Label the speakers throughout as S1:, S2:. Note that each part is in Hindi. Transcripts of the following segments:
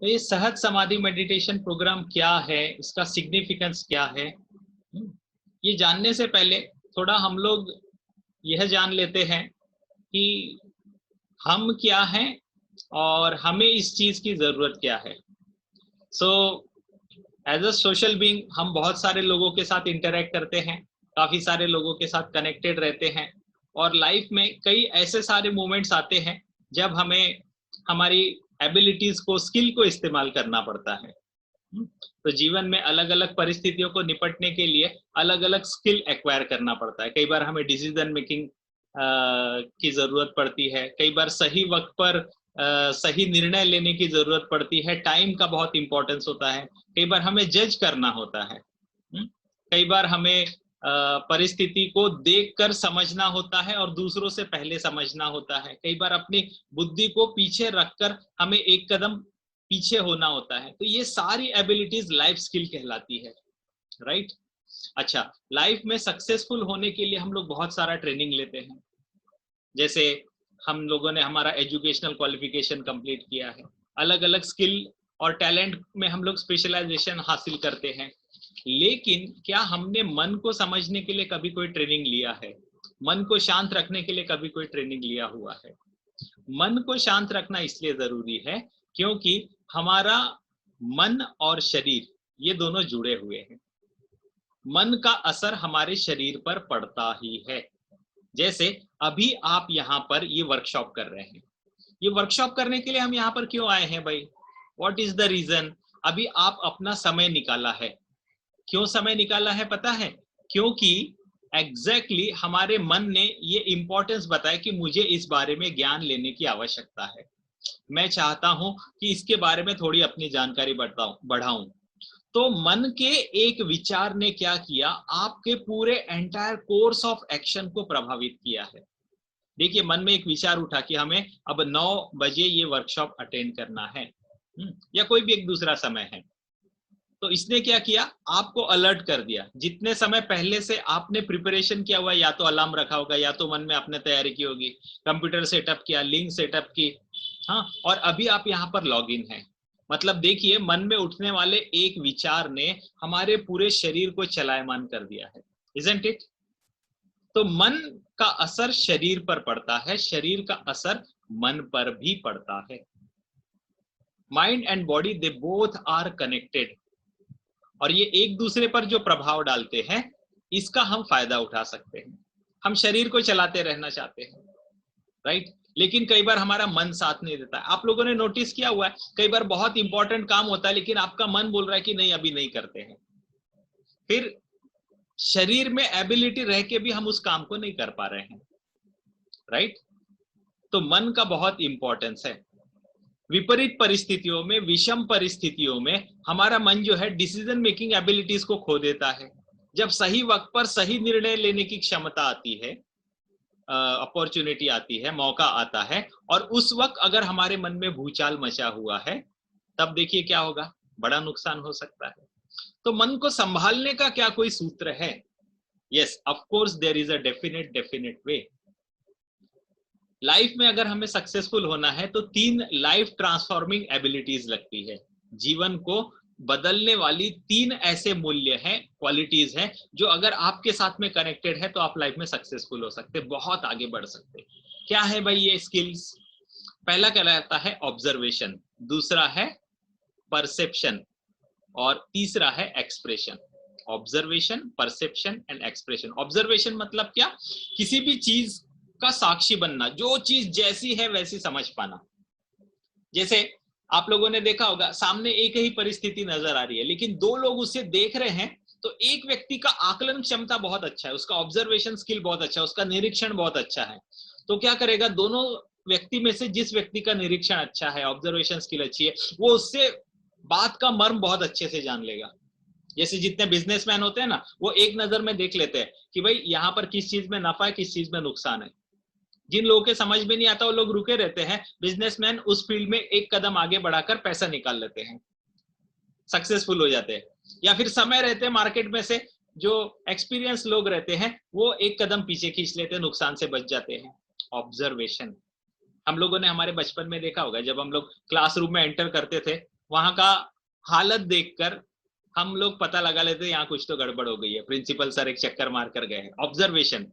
S1: तो ये सहज समाधि मेडिटेशन प्रोग्राम क्या है, इसका सिग्निफिकेंस क्या है, ये जानने से पहले थोड़ा हम लोग यह जान लेते हैं कि हम क्या हैं और हमें इस चीज की जरूरत क्या है। So as a social being हम बहुत सारे लोगों के साथ इंटरेक्ट करते हैं, काफी सारे लोगों के साथ कनेक्टेड रहते हैं, और लाइफ में कई ऐसे सारे मोमेंट्स आते हैं जब हमें हमारी एबिलिटीज को, स्किल को इस्तेमाल करना पड़ता है। तो जीवन में अलग अलग परिस्थितियों को निपटने के लिए अलग अलग स्किल एक्वायर करना पड़ता है। कई बार हमें डिसीजन मेकिंग की जरूरत पड़ती है, कई बार सही वक्त पर सही निर्णय लेने की जरूरत पड़ती है, टाइम का बहुत इंपॉर्टेंस होता है, कई बार हमें जज करना होता है, कई बार हमें परिस्थिति को देखकर समझना होता है और दूसरों से पहले समझना होता है, कई बार अपनी बुद्धि को पीछे रखकर हमें एक कदम पीछे होना होता है। तो ये सारी एबिलिटीज लाइफ स्किल कहलाती है, राइट। अच्छा, लाइफ में सक्सेसफुल होने के लिए हम लोग बहुत सारा ट्रेनिंग लेते हैं। जैसे हम लोगों ने हमारा एजुकेशनल क्वालिफिकेशन कंप्लीट किया है, अलग अलग स्किल और टैलेंट में हम लोग स्पेशलाइजेशन हासिल करते हैं, लेकिन क्या हमने मन को समझने के लिए कभी कोई ट्रेनिंग लिया है? मन को शांत रखने के लिए कभी कोई ट्रेनिंग लिया हुआ है? मन को शांत रखना इसलिए जरूरी है क्योंकि हमारा मन और शरीर ये दोनों जुड़े हुए हैं। मन का असर हमारे शरीर पर पड़ता ही है। जैसे अभी आप यहाँ पर ये वर्कशॉप कर रहे हैं, ये वर्कशॉप करने के लिए हम यहाँ पर क्यों आए हैं भाई? What is the reason? अभी आप अपना समय निकाला है। क्यों समय निकाला है पता है? क्योंकि एग्जैक्टली हमारे मन ने ये इंपॉर्टेंस बताया कि मुझे इस बारे में ज्ञान लेने की आवश्यकता है, मैं चाहता हूं कि इसके बारे में थोड़ी अपनी जानकारी बढ़ाऊं। तो मन के एक विचार ने क्या किया, आपके पूरे एंटायर कोर्स ऑफ एक्शन को प्रभावित किया है। देखिए, मन में एक विचार उठा कि हमें अब 9 बजे ये वर्कशॉप अटेंड करना है, या कोई भी एक दूसरा समय है। तो इसने क्या किया, आपको अलर्ट कर दिया। जितने समय पहले से आपने प्रिपरेशन किया हुआ, या तो अलार्म रखा होगा या तो मन में आपने तैयारी की होगी, कंप्यूटर सेटअप किया, लिंक सेटअप की, हाँ, और अभी आप यहाँ पर लॉग इन है। मतलब देखिए, मन में उठने वाले एक विचार ने हमारे पूरे शरीर को चलायमान कर दिया है, इजंट इट? तो मन का असर शरीर पर पड़ता है, शरीर का असर मन पर भी पड़ता है। Mind and body they both are connected, और ये एक दूसरे पर जो प्रभाव डालते हैं, इसका हम फायदा उठा सकते हैं। हम शरीर को चलाते रहना चाहते हैं, राइट, लेकिन कई बार हमारा मन साथ नहीं देता है। आप लोगों ने नोटिस किया हुआ है, कई बार बहुत इंपॉर्टेंट काम होता है लेकिन आपका मन बोल रहा है कि नहीं, अभी नहीं करते हैं। फिर शरीर में एबिलिटी रह के भी हम उस काम को नहीं कर पा रहे हैं, राइट। तो मन का बहुत इंपॉर्टेंस है। विपरीत परिस्थितियों में, विषम परिस्थितियों में हमारा मन जो है डिसीजन मेकिंग एबिलिटीज को खो देता है। जब सही वक्त पर सही निर्णय लेने की क्षमता आती है, अपॉर्चुनिटी आती है, मौका आता है, और उस वक्त अगर हमारे मन में भूचाल मचा हुआ है, तब देखिए क्या होगा, बड़ा नुकसान हो सकता है। तो मन को संभालने का क्या कोई सूत्र है? Yes, of course there is a definite way. Life में अगर हमें सक्सेसफुल होना है तो 3 लाइफ ट्रांसफॉर्मिंग एबिलिटीज लगती है। जीवन को बदलने वाली 3 ऐसे मूल्य हैं, क्वालिटीज हैं, जो अगर आपके साथ में कनेक्टेड है तो आप लाइफ में सक्सेसफुल हो सकते, बहुत आगे बढ़ सकते। क्या है भाई ये स्किल्स? पहला कहलाता है ऑब्जर्वेशन, दूसरा है परसेप्शन, और तीसरा है expression. Observation, perception and expression. Observation मतलब क्या? किसी भी चीज का साक्षी बनना, जो चीज जैसी है वैसी समझ पाना। जैसे आप लोगों ने देखा होगा, सामने एक ही परिस्थिति नजर आ रही है लेकिन 2 लोग उसे देख रहे हैं, तो एक व्यक्ति का आकलन क्षमता बहुत अच्छा है, उसका ऑब्जर्वेशन स्किल बहुत अच्छा है, उसका निरीक्षण बहुत अच्छा है। तो क्या करेगा, दोनों व्यक्ति में से जिस व्यक्ति का निरीक्षण अच्छा है, ऑब्जर्वेशन स्किल अच्छी है, वो उससे बात का मर्म बहुत अच्छे से जान लेगा। जैसे जितने बिजनेसमैन होते हैं ना, वो एक नजर में देख लेते हैं कि भाई यहाँ पर किस चीज में नफा है, किस चीज में नुकसान है। जिन लोगों के समझ में नहीं आता वो लोग रुके रहते हैं, बिजनेसमैन उस फील्ड में एक कदम आगे बढ़ाकर पैसा निकाल लेते हैं, सक्सेसफुल हो जाते हैं। या फिर समय रहते हैं मार्केट में से, जो एक्सपीरियंस लोग रहते हैं वो एक कदम पीछे खींच लेते हैं, नुकसान से बच जाते हैं। ऑब्जर्वेशन हम लोगों ने हमारे बचपन में देखा होगा, जब हम लोग क्लासरूम में एंटर करते थे, वहां का हालत देखकर हम लोग पता लगा लेते हैं यहाँ कुछ तो गड़बड़ हो गई है, प्रिंसिपल सर एक चक्कर मार कर गए हैं। ऑब्जर्वेशन,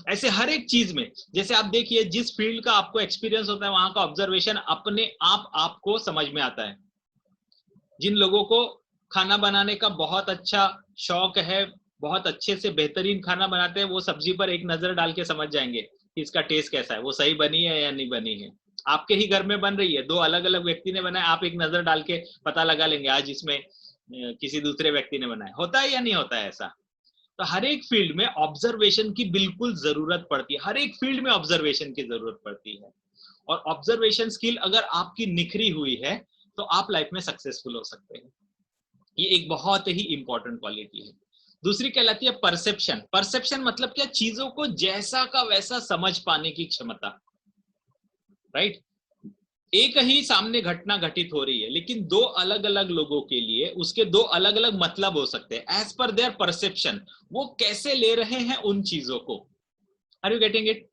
S1: ऐसे हर एक चीज में, जैसे आप देखिए जिस फील्ड का आपको एक्सपीरियंस होता है वहां का ऑब्जर्वेशन अपने आप आपको समझ में आता है। जिन लोगों को खाना बनाने का बहुत अच्छा शौक है, बहुत अच्छे से बेहतरीन खाना बनाते हैं, वो सब्जी पर एक नजर डाल के समझ जाएंगे कि इसका टेस्ट कैसा है, वो सही बनी है या नहीं बनी है। आपके ही घर में बन रही है, दो अलग अलग व्यक्ति ने बनाया, आप एक नजर डाल के पता लगा लेंगे आज इसमें किसी दूसरे व्यक्ति ने बनाया। होता है या नहीं होता है ऐसा? तो हर एक फील्ड में ऑब्जर्वेशन की बिल्कुल जरूरत पड़ती है, हर एक फील्ड में ऑब्जर्वेशन की जरूरत पड़ती है। और ऑब्जर्वेशन स्किल अगर आपकी निखरी हुई है तो आप लाइफ में सक्सेसफुल हो सकते हैं। ये एक बहुत ही इंपॉर्टेंट क्वालिटी है। दूसरी कहलाती है परसेप्शन। परसेप्शन मतलब क्या? चीजों को जैसा का वैसा समझ पाने की क्षमता, राइट? एक ही सामने घटना घटित हो रही है लेकिन दो अलग अलग लोगों के लिए उसके दो अलग अलग मतलब हो सकते हैं, एज पर देयर परसेप्शन। वो कैसे ले रहे हैं उन चीजों को। Are you getting it?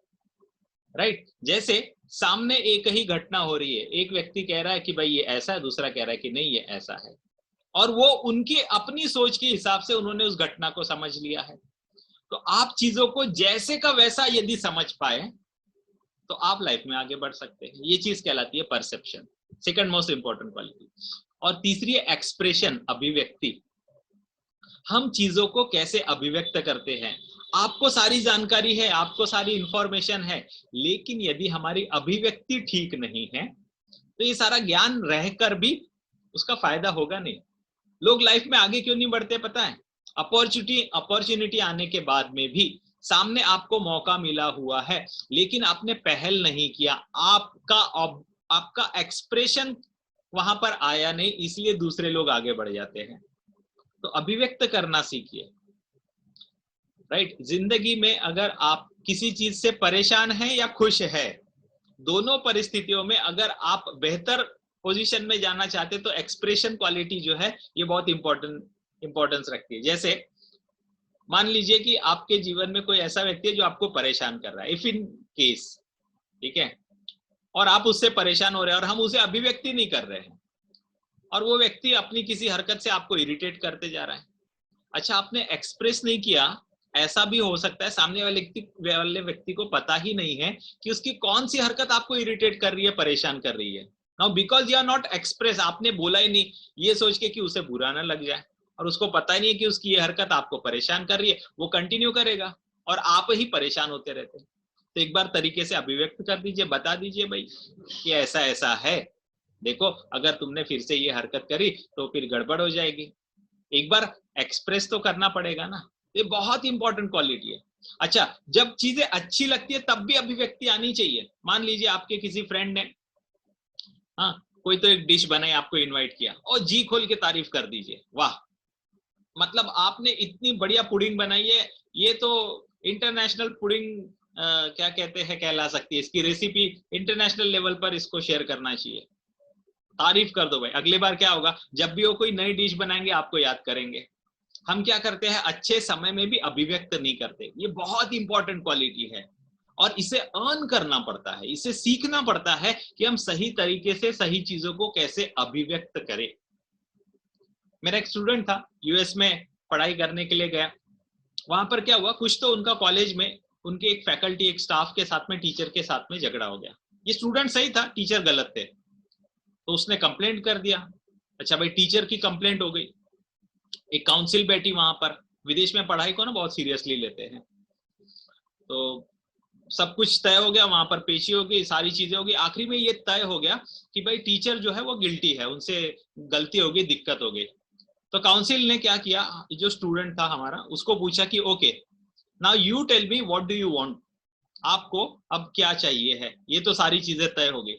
S1: Right? जैसे सामने एक ही घटना हो रही है, एक व्यक्ति कह रहा है कि भाई ये ऐसा है, दूसरा कह रहा है कि नहीं ये ऐसा है, और वो उनकी अपनी सोच के हिसाब से उन्होंने उस घटना को समझ लिया है। तो आप चीजों को जैसे का वैसा यदि समझ पाए तो आप लाइफ में आगे बढ़ सकते हैं। ये चीज कहलाती है perception, second most important quality. और तीसरी है एक्सप्रेशन, अभिव्यक्ति। हम चीजों को कैसे अभिव्यक्त करते हैं। आपको सारी जानकारी है, आपको सारी इंफॉर्मेशन है, लेकिन यदि हमारी अभिव्यक्ति ठीक नहीं है तो ये सारा ज्ञान रहकर भी उसका फायदा होगा नहीं। लोग लाइफ में आगे क्यों नहीं बढ़ते पता है? अपॉर्चुनिटी आने के बाद में भी सामने आपको मौका मिला हुआ है लेकिन आपने पहल नहीं किया, आपका एक्सप्रेशन वहां पर आया नहीं, इसलिए दूसरे लोग आगे बढ़ जाते हैं। तो अभिव्यक्त करना सीखिए, राइट? जिंदगी में अगर आप किसी चीज से परेशान हैं या खुश है, दोनों परिस्थितियों में अगर आप बेहतर पोजीशन में जाना चाहते तो एक्सप्रेशन क्वालिटी जो है ये बहुत इंपॉर्टेंस रखती है। जैसे मान लीजिए कि आपके जीवन में कोई ऐसा व्यक्ति है जो आपको परेशान कर रहा है, इफ इन केस, ठीक है, और आप उससे परेशान हो रहे हैं और हम उसे अभिव्यक्ति नहीं कर रहे हैं, और वो व्यक्ति अपनी किसी हरकत से आपको इरिटेट करते जा रहा है। अच्छा, आपने एक्सप्रेस नहीं किया, ऐसा भी हो सकता है सामने वाले व्यक्ति को पता ही नहीं है कि उसकी कौन सी हरकत आपको इरिटेट कर रही है, परेशान कर रही है। Now because you are not express, आपने बोला ही नहीं, ये सोच के कि उसे बुरा ना लग जाए, और उसको पता ही नहीं है कि उसकी ये हरकत आपको परेशान कर रही है, वो कंटिन्यू करेगा और आप ही परेशान होते रहते हैं। तो एक बार तरीके से अभिव्यक्त कर दीजिए, बता दीजिए भाई कि ऐसा ऐसा है, देखो अगर तुमने फिर से ये हरकत करी तो फिर गड़बड़ हो जाएगी। एक बार एक्सप्रेस तो करना पड़ेगा ना। ये बहुत इंपॉर्टेंट क्वालिटी है। अच्छा, जब चीजें अच्छी लगती है तब भी अभिव्यक्ति आनी चाहिए। मान लीजिए आपके किसी फ्रेंड ने, हाँ, कोई तो एक डिश बनाई, आपको इनवाइट किया और जी खोल के तारीफ कर दीजिए, वाह, मतलब आपने इतनी बढ़िया पुडिंग बनाई है, ये तो इंटरनेशनल पुडिंग क्या कहते हैं, कहला सकती है, इसकी रेसिपी इंटरनेशनल लेवल पर इसको शेयर करना चाहिए। तारीफ कर दो भाई। अगली बार क्या होगा, जब भी वो कोई नई डिश बनाएंगे आपको याद करेंगे। हम क्या करते हैं, अच्छे समय में भी अभिव्यक्त नहीं करते। ये बहुत इंपॉर्टेंट क्वालिटी है और इसे अर्न करना पड़ता है, इसे सीखना पड़ता है कि हम सही तरीके से सही चीजों को कैसे अभिव्यक्त करें। मेरा एक स्टूडेंट था, यूएस में पढ़ाई करने के लिए गया। वहां पर क्या हुआ, कुछ तो उनका कॉलेज में उनके एक फैकल्टी, एक स्टाफ के साथ में, टीचर के साथ में झगड़ा हो गया। ये स्टूडेंट सही था, टीचर गलत थे, तो उसने कंप्लेंट कर दिया। अच्छा भाई, टीचर की कंप्लेंट हो गई, एक काउंसिल बैठी वहां पर। विदेश में पढ़ाई को ना बहुत सीरियसली लेते हैं, तो सब कुछ तय हो गया, वहां पर पेशी हो गई, सारी चीजें हो गई। आखिरी में ये तय हो गया कि भाई टीचर जो है वो गिल्टी है, उनसे गलती हो गई, दिक्कत हो गई। तो काउंसिल ने क्या किया, जो स्टूडेंट था हमारा, उसको पूछा कि okay now you tell me what do you want, आपको अब क्या चाहिए है, ये तो सारी चीजें तय हो गई।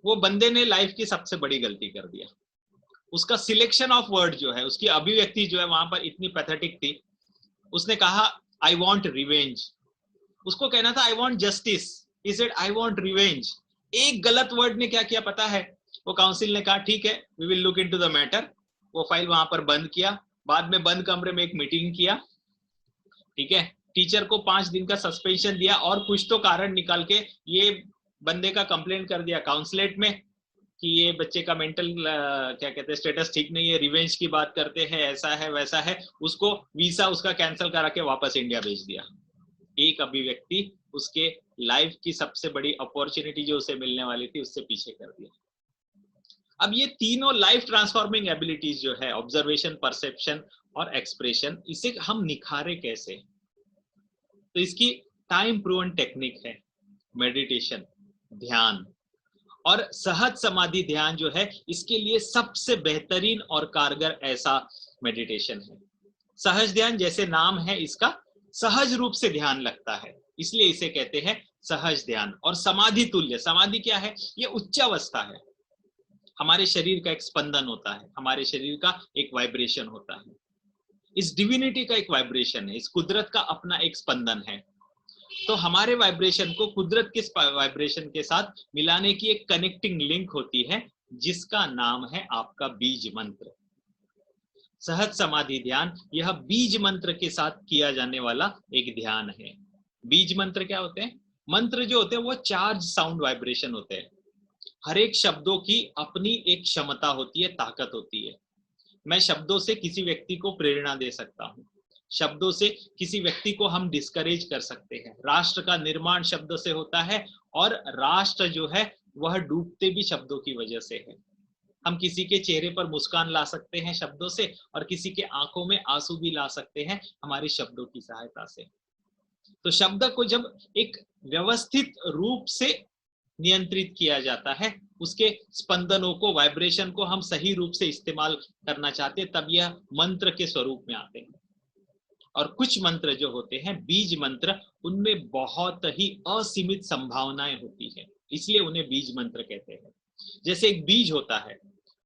S1: वो बंदे ने लाइफ की सबसे बड़ी गलती कर दिया। उसका सिलेक्शन ऑफ वर्ड जो है, उसकी अभिव्यक्ति जो है वहां पर इतनी पैथेटिक थी। उसने कहा आई वांट रिवेंज, उसको कहना था I want justice, he said I want revenge. एक गलत वर्ड ने क्या किया पता है, वो काउंसिल ने कहा ठीक है, we will look into the matter. वो फाइल वहां पर बंद किया, बाद में बंद कमरे में एक मीटिंग किया, ठीक है, टीचर को 5 दिन का सस्पेंशन दिया और कुछ तो कारण निकाल के ये बंदे का कंप्लेंट कर दिया काउंसलेट में। कि ये बच्चे का मेंटल क्या कहते हैं स्टेटस ठीक नहीं है, रिवेंज की बात करते हैं, ऐसा है वैसा है, उसको वीसा उसका कैंसिल करा के वापस इंडिया भेज दिया। एक अभिव्यक्ति उसके लाइफ की सबसे बड़ी अपॉर्चुनिटी जो उसे मिलने वाली थी उससे पीछे कर दिया। अब ये तीनों लाइफ ट्रांसफॉर्मिंग एबिलिटीज जो है, ऑब्जर्वेशन, परसेप्शन और एक्सप्रेशन, इसे हम निखारे कैसे? तो इसकी टाइम प्रूवन टेक्निक है मेडिटेशन, ध्यान, और सहज समाधि ध्यान जो है इसके लिए सबसे बेहतरीन और कारगर ऐसा मेडिटेशन है। सहज ध्यान, जैसे नाम है इसका, सहज रूप से ध्यान लगता है, इसलिए इसे कहते हैं सहज ध्यान। और समाधि तुल्य, समाधि क्या है? ये उच्च अवस्था है, हमारे शरीर का एक स्पंदन होता है, हमारे शरीर का एक वाइब्रेशन होता है, इस डिविनिटी का एक वाइब्रेशन है, इस कुदरत का अपना एक स्पंदन है। तो हमारे वाइब्रेशन को कुदरत के वाइब्रेशन के साथ मिलाने की एक कनेक्टिंग लिंक होती है, जिसका नाम है आपका बीज मंत्र। सहज समाधि ध्यान यह बीज मंत्र के साथ किया जाने वाला एक ध्यान है। बीज मंत्र क्या होते हैं? मंत्र जो होते हैं वो चार्ज साउंड वाइब्रेशन होते हैं। हर एक शब्दों की अपनी एक क्षमता होती है, ताकत होती है। मैं शब्दों से किसी व्यक्ति को प्रेरणा दे सकता हूँ, शब्दों से किसी व्यक्ति को हम डिस्करेज कर सकते हैं। राष्ट्र का निर्माण शब्दों से होता है, और राष्ट्र जो है वह डूबते भी शब्दों की वजह से है। हम किसी के चेहरे पर मुस्कान ला सकते हैं शब्दों से, और किसी के आंखों में आंसू भी ला सकते हैं हमारे शब्दों की सहायता से। तो शब्द को जब एक व्यवस्थित रूप से नियंत्रित किया जाता है, उसके स्पंदनों को, वाइब्रेशन को हम सही रूप से इस्तेमाल करना चाहते हैं, तब यह मंत्र के स्वरूप में आते हैं। और कुछ मंत्र जो होते हैं बीज मंत्र, उनमें बहुत ही असीमित संभावनाएं होती है, इसलिए उन्हें बीज मंत्र कहते हैं। जैसे एक बीज होता है,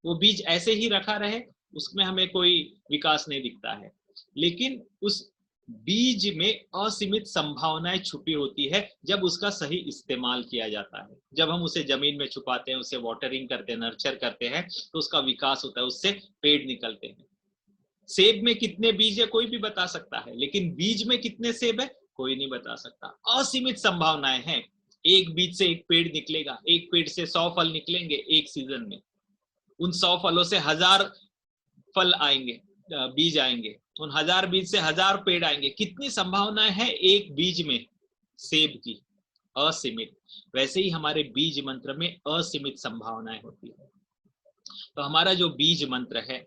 S1: वो बीज ऐसे ही रखा रहे, उसमें हमें कोई विकास नहीं दिखता है, लेकिन उस बीज में असीमित संभावनाएं छुपी होती है जब उसका सही इस्तेमाल किया जाता है। जब हम उसे जमीन में छुपाते हैं, उसे वाटरिंग करते हैं, नर्चर करते हैं, तो उसका विकास होता है, उससे पेड़ निकलते हैं। सेब में कितने बीज है कोई भी बता सकता है, लेकिन बीज में कितने सेब है कोई नहीं बता सकता। असीमित संभावनाएं हैं। एक बीज से एक पेड़ निकलेगा, एक पेड़ से 100 फल निकलेंगे एक सीजन में, उन 100 फलों से 1000 फल आएंगे, बीज आएंगे, उन 1000 बीज से 1000 पेड़ आएंगे। कितनी संभावनाएं है एक बीज में सेब की? असीमित। वैसे ही हमारे बीज मंत्र में असीमित संभावनाएं होती है। तो हमारा जो बीज मंत्र है,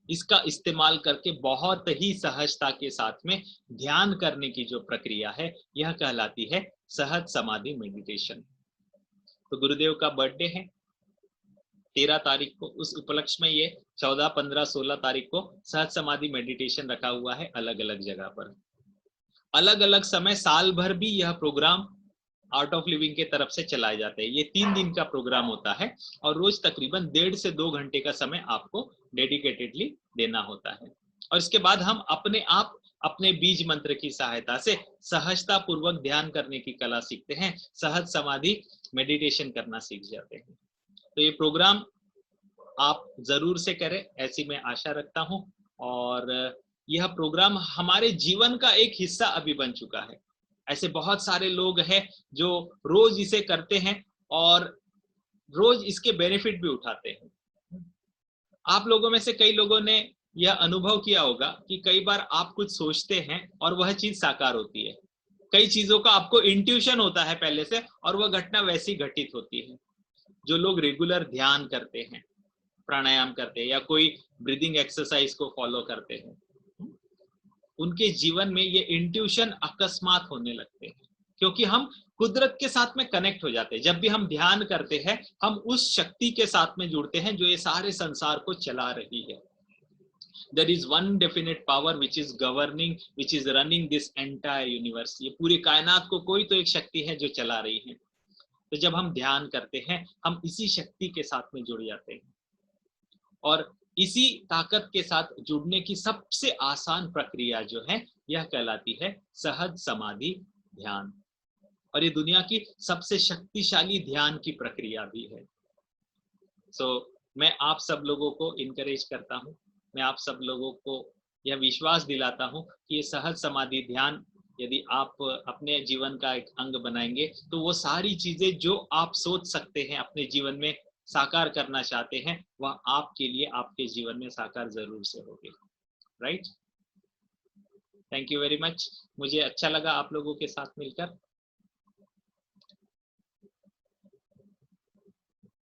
S1: इसका इस्तेमाल करके बहुत ही सहजता के साथ में ध्यान करने की जो प्रक्रिया है, यह कहलाती है सहज समाधि मेडिटेशन। तो गुरुदेव का बर्थडे है 13 तारीख को, उस उपलक्ष्य में ये 14, 15, 16 तारीख को सहज समाधि मेडिटेशन रखा हुआ है अलग अलग जगह पर। अलग अलग समय, साल भर भी यह प्रोग्राम आर्ट ऑफ लिविंग के तरफ से चलाए जाते हैं। ये 3 दिन का प्रोग्राम होता है, और रोज तकरीबन 1.5 से 2 घंटे का समय आपको डेडिकेटेडली देना होता है। और इसके बाद हम अपने आप अपने बीज मंत्र की सहायता से सहजता पूर्वक ध्यान करने की कला सीखते हैं, सहज समाधि मेडिटेशन करना सीख जाते हैं। तो ये प्रोग्राम आप जरूर से करें, ऐसी मैं आशा रखता हूं। और यह प्रोग्राम हमारे जीवन का एक हिस्सा अभी बन चुका है। ऐसे बहुत सारे लोग हैं जो रोज इसे करते हैं और रोज इसके बेनिफिट भी उठाते हैं। आप लोगों में से कई लोगों ने यह अनुभव किया होगा कि कई बार आप कुछ सोचते हैं और वह चीज साकार होती है। कई चीजों का आपको इंट्यूशन होता है पहले से, और वह घटना वैसी घटित होती है। जो लोग रेगुलर ध्यान करते हैं, प्राणायाम करते हैं, या कोई ब्रीदिंग एक्सरसाइज को फॉलो करते हैं, उनके जीवन में ये इंट्यूशन अकस्मात होने लगते हैं, क्योंकि हम कुदरत के साथ में कनेक्ट हो जाते हैं। जब भी हम ध्यान करते हैं, हम उस शक्ति के साथ में जुड़ते हैं जो ये सारे संसार को चला रही है। There is one definite power which is governing, which is running this entire universe. ये पूरी कायनात को कोई तो एक शक्ति है जो चला रही है। तो जब हम ध्यान करते हैं, हम इसी शक्ति के साथ में जुड़ जाते हैं, और इसी ताकत के साथ जुड़ने की सबसे आसान प्रक्रिया जो है, यह कहलाती है सहज समाधि ध्यान। और ये दुनिया की सबसे शक्तिशाली ध्यान की प्रक्रिया भी है। मैं आप सब लोगों को इनकरेज करता हूँ, मैं आप सब लोगों को यह विश्वास दिलाता हूँ कि ये सहज समाधि ध्यान यदि आप अपने जीवन का एक अंग बनाएंगे, तो वो सारी चीजें जो आप सोच सकते हैं अपने जीवन में साकार करना चाहते हैं वह आपके लिए आपके जीवन में साकार जरूर से होगी, right. Thank you very much, मुझे अच्छा लगा आप लोगों के साथ मिलकर।